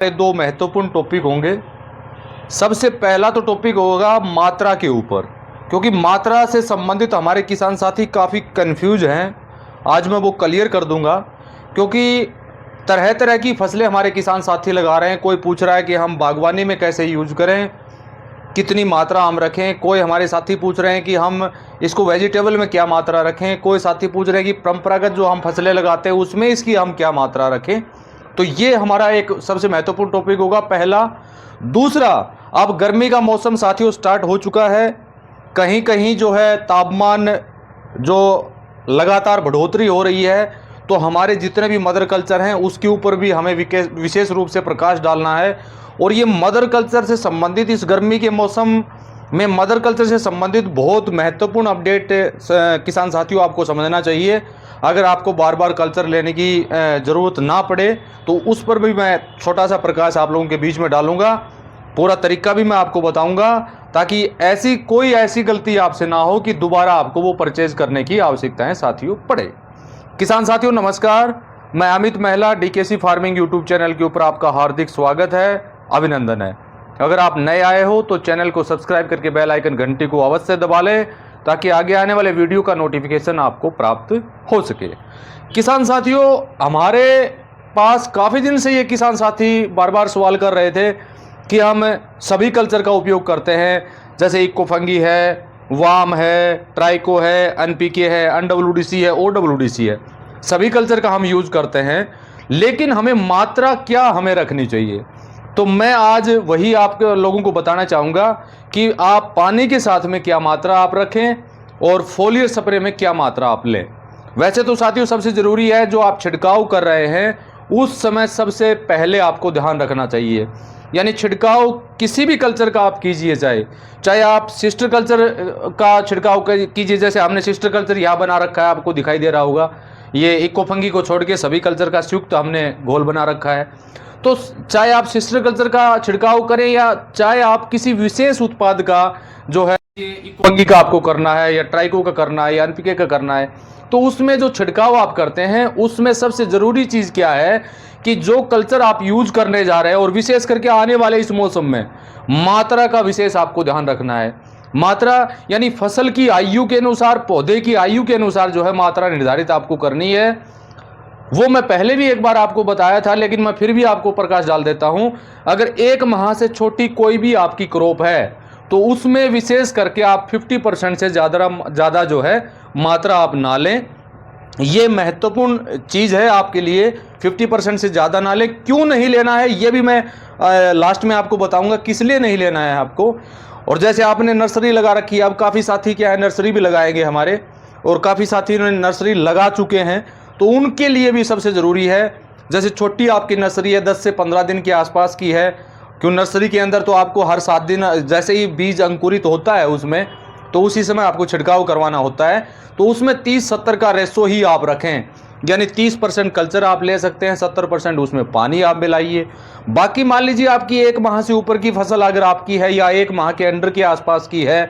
दो महत्वपूर्ण टॉपिक होंगे। सबसे पहला तो टॉपिक होगा मात्रा के ऊपर, क्योंकि मात्रा से संबंधित हमारे किसान साथी काफ़ी कंफ्यूज हैं। आज मैं वो क्लियर कर दूंगा, क्योंकि तरह तरह की फसलें हमारे किसान साथी लगा रहे हैं। कोई पूछ रहा है कि हम बागवानी में कैसे यूज करें, कितनी मात्रा हम रखें। कोई हमारे साथी पूछ रहे हैं कि हम इसको वेजिटेबल में क्या मात्रा रखें। कोई साथी पूछ रहे हैं कि परंपरागत जो हम फसलें लगाते हैं उसमें इसकी हम क्या मात्रा रखें। तो ये हमारा एक सबसे महत्वपूर्ण टॉपिक होगा, पहला। दूसरा, अब गर्मी का मौसम साथियों स्टार्ट हो चुका है। कहीं कहीं जो है तापमान जो लगातार बढ़ोतरी हो रही है, तो हमारे जितने भी मदर कल्चर हैं उसके ऊपर भी हमें विशेष रूप से प्रकाश डालना है। और ये मदर कल्चर से संबंधित, इस गर्मी के मौसम में मदर कल्चर से संबंधित बहुत महत्वपूर्ण अपडेट किसान साथियों आपको समझना चाहिए। अगर आपको बार बार कल्चर लेने की ज़रूरत ना पड़े तो उस पर भी मैं छोटा सा प्रकाश आप लोगों के बीच में डालूंगा। पूरा तरीका भी मैं आपको बताऊंगा, ताकि कोई ऐसी गलती आपसे ना हो कि दोबारा आपको वो परचेज करने की आवश्यकताएं साथियों पड़े। किसान साथियों नमस्कार, मैं अमित महिला डीकेसी फार्मिंग यूट्यूब चैनल के ऊपर आपका हार्दिक स्वागत है, अभिनंदन है। अगर आप नए आए हो तो चैनल को सब्सक्राइब करके बेल आइकन घंटी को अवश्य दबा लें, ताकि आगे आने वाले वीडियो का नोटिफिकेशन आपको प्राप्त हो सके। किसान साथियों, हमारे पास काफ़ी दिन से ये किसान साथी बार बार सवाल कर रहे थे कि हम सभी कल्चर का उपयोग करते हैं, जैसे इको फंगी है, वाम है, ट्राइको है, एनपीके है, एनडब्ल्यूडीसी है, ओडब्ल्यूडीसी है, सभी कल्चर का हम यूज़ करते हैं। लेकिन हमें मात्रा क्या हमें रखनी चाहिए, तो मैं आज वही आप लोगों को बताना चाहूँगा कि आप पानी के साथ में क्या मात्रा आप रखें और फोलियर स्प्रे में क्या मात्रा आप लें। वैसे तो साथियों सबसे ज़रूरी है, जो आप छिड़काव कर रहे हैं उस समय सबसे पहले आपको ध्यान रखना चाहिए। यानी छिड़काव किसी भी कल्चर का आप कीजिए, चाहे आप सिस्टर कल्चर का छिड़काव कीजिए, जैसे हमने सिस्टर कल्चर यहाँ बना रखा है, आपको दिखाई दे रहा होगा। ये इको फंगी को छोड़ के सभी कल्चर का संयुक्त हमने घोल बना रखा है। तो चाहे आप सिस्टर कल्चर का छिड़काव करें या चाहे आप किसी विशेष उत्पाद का जो है इको फंगी का आपको करना है, या ट्राइको का करना है, या एनपीके का करना है, तो उसमें जो छिड़काव आप करते हैं उसमें सबसे ज़रूरी चीज़ क्या है कि जो कल्चर आप यूज करने जा रहे हैं, और विशेष करके आने वाले इस मौसम में मात्रा का विशेष आपको ध्यान रखना है। मात्रा यानी फसल की आयु के अनुसार, पौधे की आयु के अनुसार जो है मात्रा निर्धारित आपको करनी है। वो मैं पहले भी एक बार आपको बताया था, लेकिन मैं फिर भी आपको प्रकाश डाल देता हूं। अगर 1 माह से छोटी कोई भी आपकी क्रॉप है तो उसमें विशेष करके आप 50% से ज़्यादा जो है मात्रा आप ना लें। ये महत्वपूर्ण चीज़ है आपके लिए, 50% से ज़्यादा ना लें। क्यों नहीं लेना है ये भी मैं लास्ट में आपको बताऊंगा, किस लिए नहीं लेना है आपको। और जैसे आपने नर्सरी लगा रखी है, अब काफ़ी साथी क्या है नर्सरी भी लगाएंगे हमारे, और काफ़ी साथी ने नर्सरी लगा चुके हैं, तो उनके लिए भी सबसे ज़रूरी है। जैसे छोटी आपकी नर्सरी है, 10 से 15 दिन के आसपास की है, क्यों नर्सरी के अंदर तो आपको हर 7 दिन जैसे ही बीज अंकुरित होता है उसमें, तो उसी समय आपको छिड़काव करवाना होता है। तो उसमें 30-70 का रेशो ही आप रखें, यानी 30% कल्चर आप ले सकते हैं, 70% उसमें पानी आप मिलाइए। बाकी मान लीजिए आपकी 1 माह से ऊपर की फसल अगर आपकी है, या 1 माह के अंडर के आसपास की है,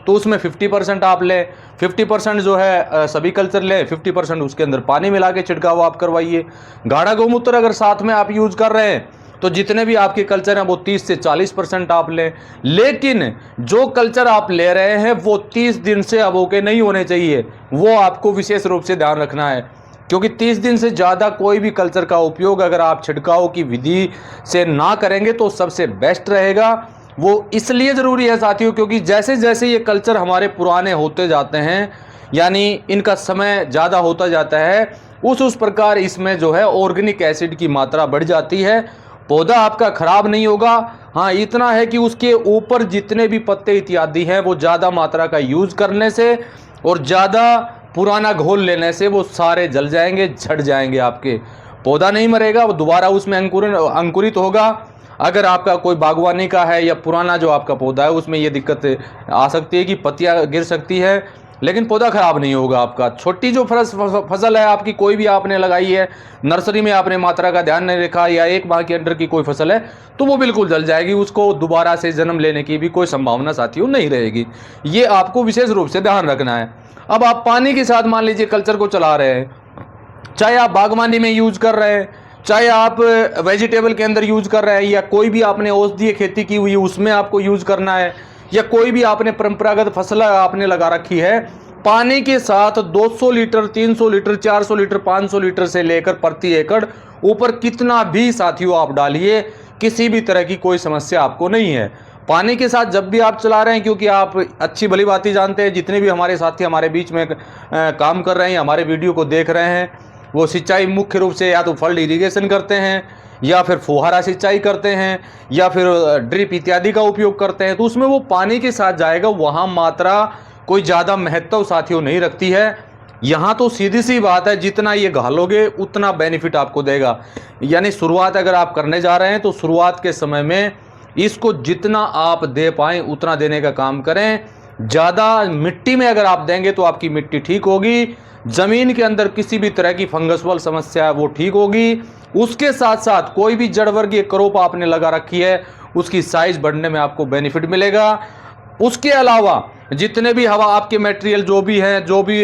तो उसमें 50% आप लें। 50% जो है सभी कल्चर लें, 50% उसके अंदर पानी मिला के छिड़काव आप करवाइए। गाढ़ा गौमूत्र अगर साथ में आप यूज कर रहे हैं तो जितने भी आपके कल्चर हैं वो 30 से 40% आप लें। लेकिन जो कल्चर आप ले रहे हैं वो 30 दिन से अब होके नहीं होने चाहिए, वो आपको विशेष रूप से ध्यान रखना है। क्योंकि 30 दिन से ज़्यादा कोई भी कल्चर का उपयोग अगर आप छिड़काव की विधि से ना करेंगे तो सबसे बेस्ट रहेगा। वो इसलिए ज़रूरी है साथियों, क्योंकि जैसे जैसे ये कल्चर हमारे पुराने होते जाते हैं, यानी इनका समय ज़्यादा होता जाता है, उस प्रकार इसमें जो है ऑर्गेनिक एसिड की मात्रा बढ़ जाती है। पौधा आपका ख़राब नहीं होगा, हाँ इतना है कि उसके ऊपर जितने भी पत्ते इत्यादि हैं वो ज़्यादा मात्रा का यूज़ करने से और ज़्यादा पुराना घोल लेने से वो सारे जल जाएंगे, झड़ जाएंगे। आपके पौधा नहीं मरेगा, वो दोबारा उसमें अंकुरित होगा। अगर आपका कोई बागवानी का है या पुराना जो आपका पौधा है उसमें ये दिक्कत आ सकती है कि पत्तियां गिर सकती है, लेकिन पौधा खराब नहीं होगा आपका। छोटी जो फसल है आपकी, कोई भी आपने लगाई है, नर्सरी में आपने मात्रा का ध्यान नहीं रखा, या 1 माह के अंडर की कोई फसल है, तो वो बिल्कुल जल जाएगी, उसको दोबारा से जन्म लेने की भी कोई संभावना साथियों नहीं रहेगी। ये आपको विशेष रूप से ध्यान रखना है। अब आप पानी के साथ मान लीजिए कल्चर को चला रहे हैं, चाहे आप बागवानी में यूज कर रहे हैं, चाहे आप वेजिटेबल के अंदर यूज कर रहे हैं या कोई भी आपने औषधीय खेती की हुई है उसमें आपको यूज करना है, या कोई भी आपने परंपरागत फसल आपने लगा रखी है, पानी के साथ 200 लीटर, 300 लीटर, 400 लीटर, 500 लीटर से लेकर प्रति एकड़ ऊपर कितना भी साथियों आप डालिए, किसी भी तरह की कोई समस्या आपको नहीं है। पानी के साथ जब भी आप चला रहे हैं, क्योंकि आप अच्छी भली बात ही जानते हैं, जितने भी हमारे साथी हमारे बीच में काम कर रहे हैं, हमारे वीडियो को देख रहे हैं, वो सिंचाई मुख्य रूप से या तो फल्ड इरिगेशन करते हैं, या फिर फुहारा सिंचाई करते हैं, या फिर ड्रिप इत्यादि का उपयोग करते हैं, तो उसमें वो पानी के साथ जाएगा, वहाँ मात्रा कोई ज़्यादा महत्व साथियों नहीं रखती है। यहाँ तो सीधी सी बात है, जितना ये घालोगे उतना बेनिफिट आपको देगा। यानी शुरुआत अगर आप करने जा रहे हैं तो शुरुआत के समय में इसको जितना आप दे पाएँ उतना देने का काम करें। ज़्यादा मिट्टी में अगर आप देंगे तो आपकी मिट्टी ठीक होगी, ज़मीन के अंदर किसी भी तरह की फंगसवल समस्या है वो ठीक होगी, उसके साथ साथ कोई भी जड़ वर्गीय क्रॉप आपने लगा रखी है उसकी साइज बढ़ने में आपको बेनिफिट मिलेगा। उसके अलावा जितने भी हवा आपके मटेरियल जो भी हैं, जो भी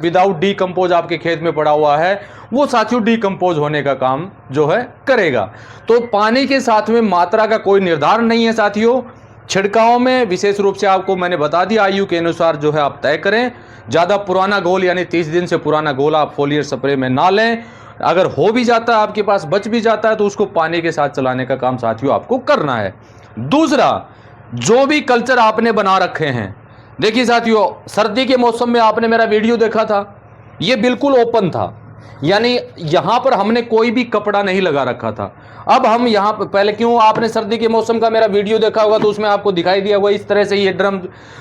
विदाउट डीकम्पोज आपके खेत में पड़ा हुआ है, वो साथियों डीकम्पोज होने का काम जो है करेगा। तो पानी के साथ में मात्रा का कोई निर्धारण नहीं है साथियों। छिड़काव में विशेष रूप से आपको मैंने बता दिया, आयु के अनुसार जो है आप तय करें। ज़्यादा पुराना घोल यानी 30 दिन से पुराना घोल आप फोलियर स्प्रे में ना लें। अगर हो भी जाता है, आपके पास बच भी जाता है, तो उसको पानी के साथ चलाने का काम साथियों आपको करना है। दूसरा, जो भी कल्चर आपने बना रखे हैं, देखिए साथियों, सर्दी के मौसम में आपने मेरा वीडियो देखा था, ये बिल्कुल ओपन था, यानी यहां पर हमने कोई भी कपड़ा नहीं लगा रखा था। अब हम यहां पर पहले क्यों, आपने सर्दी के मौसम का मेरा वीडियो देखा होगा तो उसमें आपको दिखाई दिया हुआ इस तरह से ये ड्रम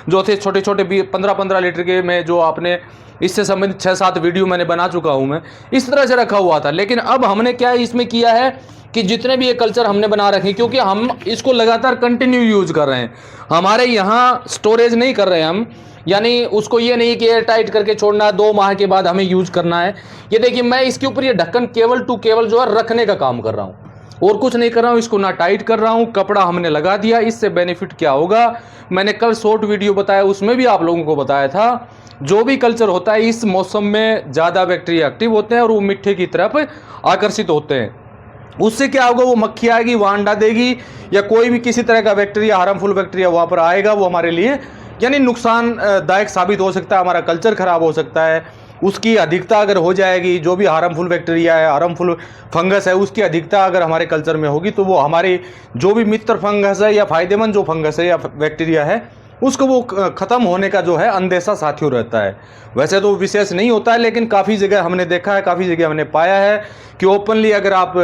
जो थे छोटे छोटे 15-15 लीटर के में, जो आपने इससे संबंधित 6-7 वीडियो मैंने बना चुका हूं मैं, इस तरह से रखा हुआ था। लेकिन अब हमने क्या इसमें किया है कि जितने भी ये कल्चर हमने बना रखे, क्योंकि हम इसको लगातार कंटिन्यू यूज कर रहे हैं, हमारे यहाँ स्टोरेज नहीं कर रहे हैं हम, यानी उसको ये नहीं कि एयर टाइट करके छोड़ना है, 2 माह के बाद हमें यूज करना है। ये देखिए, मैं इसके ऊपर ये ढक्कन केवल टू केवल जो है रखने का काम कर रहा हूँ, और कुछ नहीं कर रहा हूँ। इसको ना टाइट कर रहा हूँ, कपड़ा हमने लगा दिया। इससे बेनिफिट क्या होगा, मैंने कल शॉर्ट वीडियो बताया, उसमें भी आप लोगों को बताया था, जो भी कल्चर होता है इस मौसम में ज़्यादा बैक्टीरिया एक्टिव होते हैं और वो मिट्टी की तरफ आकर्षित होते हैं। उससे क्या होगा, वो मक्खी आएगी, वो अंडा देगी, या कोई भी किसी तरह का बैक्टीरिया, हार्मफुल बैक्टीरिया वहाँ पर आएगा, वो हमारे लिए यानी नुकसानदायक साबित हो सकता है, हमारा कल्चर खराब हो सकता है। उसकी अधिकता अगर हो जाएगी, जो भी हार्मफुल बैक्टीरिया है, हार्मफुल फंगस है, उसकी अधिकता अगर हमारे कल्चर में होगी, तो वो हमारी जो भी मित्र फंगस है या फायदेमंद जो फंगस है या बैक्टीरिया है, उसको वो ख़त्म होने का जो है अंदेशा साथियों रहता है। वैसे तो विशेष नहीं होता है, लेकिन काफ़ी जगह हमने देखा है, काफ़ी जगह हमने पाया है कि ओपनली अगर आप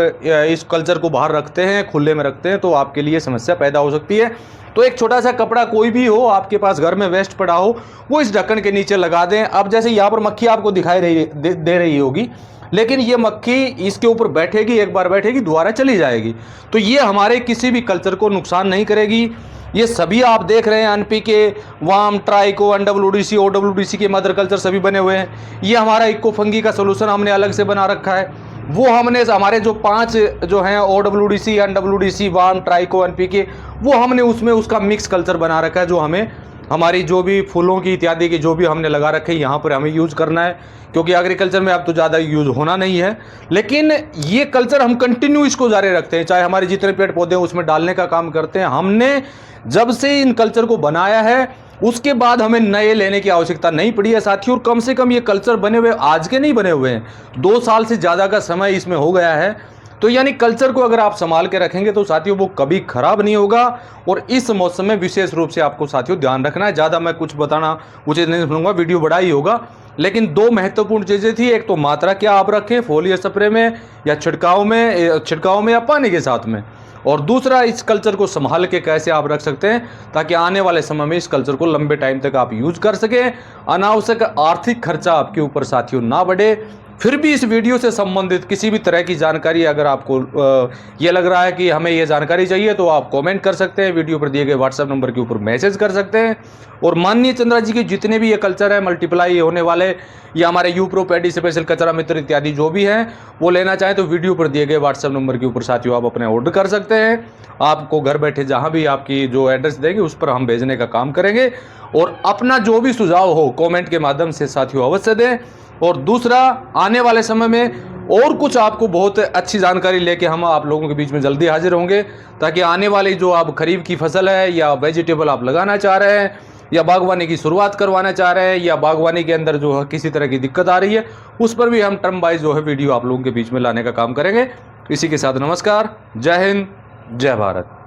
इस कल्चर को बाहर रखते हैं, खुले में रखते हैं, तो आपके लिए समस्या पैदा हो सकती है। तो एक छोटा सा कपड़ा कोई भी हो आपके पास घर में वेस्ट पड़ा हो, वो इस ढक्कन के नीचे लगा दें। अब जैसे यहाँ पर मक्खी आपको दिखाई दे रही होगी, लेकिन ये मक्खी इसके ऊपर बैठेगी, एक बार बैठेगी दोबारा चली जाएगी, तो ये हमारे किसी भी कल्चर को नुकसान नहीं करेगी। ये सभी आप देख रहे हैं, एनपीके, वाम, ट्राइको, एनडब्ल्यूडीसी, ओडब्ल्यूडीसी के मदर कल्चर सभी बने हुए हैं। ये हमारा इको फंगी का सोल्यूशन हमने अलग से बना रखा है। वो हमने हमारे जो 5 जो हैं ओडब्ल्यूडीसी, एनडब्ल्यूडीसी, वाम, ट्राइको, एनपीके, वो हमने उसमें उसका मिक्स कल्चर बना रखा है, जो हमें हमारी जो भी फूलों की इत्यादि की जो भी हमने लगा रखे यहाँ पर हमें यूज़ करना है, क्योंकि एग्रीकल्चर में अब तो ज़्यादा यूज़ होना नहीं है। लेकिन ये कल्चर हम कंटिन्यू इसको जारी रखते हैं, चाहे हमारे जितने पेड़ पौधे हैं उसमें डालने का काम करते हैं। हमने जब से इन कल्चर को बनाया है उसके बाद हमें नए लेने की आवश्यकता नहीं पड़ी है साथियों। और कम से कम ये कल्चर बने हुए आज के नहीं बने हुए हैं, 2 साल से ज़्यादा का समय इसमें हो गया है। तो यानी कल्चर को अगर आप संभाल के रखेंगे तो साथियों वो कभी खराब नहीं होगा। और इस मौसम में विशेष रूप से आपको साथियों ध्यान रखना है। ज़्यादा मैं कुछ बताना उचित नहीं समझूंगा, वीडियो बड़ा ही होगा। लेकिन 2 महत्वपूर्ण चीज़ें थी, एक तो मात्रा क्या आप रखें फोलियर स्प्रे में या छिड़काव में या पानी के साथ में, और दूसरा इस कल्चर को संभाल के कैसे आप रख सकते हैं ताकि आने वाले समय में इस कल्चर को लंबे टाइम तक आप यूज कर सकें, अनावश्यक आर्थिक खर्चा आपके ऊपर साथियों ना बढ़े। फिर भी इस वीडियो से संबंधित किसी भी तरह की जानकारी अगर आपको ये लग रहा है कि हमें ये जानकारी चाहिए तो आप कमेंट कर सकते हैं, वीडियो पर दिए गए व्हाट्सएप नंबर के ऊपर मैसेज कर सकते हैं। और माननीय चंद्रा जी के जितने भी ये कल्चर है मल्टीप्लाई होने वाले या हमारे यूप्रो पैडी स्पेशल कचरा मित्र इत्यादि जो भी हैं वो लेना चाहें तो वीडियो पर दिए गए व्हाट्सएप नंबर के ऊपर साथियों आप अपने ऑर्डर कर सकते हैं। आपको घर बैठे जहाँ भी आपकी जो एड्रेस देंगे उस पर हम भेजने का काम करेंगे। और अपना जो भी सुझाव हो कॉमेंट के माध्यम से साथियों अवश्य दें। और दूसरा, आने वाले समय में और कुछ आपको बहुत अच्छी जानकारी लेके हम आप लोगों के बीच में जल्दी हाजिर होंगे, ताकि आने वाली जो आप खरीफ की फसल है या वेजिटेबल आप लगाना चाह रहे हैं या बागवानी की शुरुआत करवाना चाह रहे हैं या बागवानी के अंदर जो है किसी तरह की दिक्कत आ रही है, उस पर भी हम टर्म वाइज जो है वीडियो आप लोगों के बीच में लाने का काम करेंगे। इसी के साथ नमस्कार, जय हिंद, जय भारत।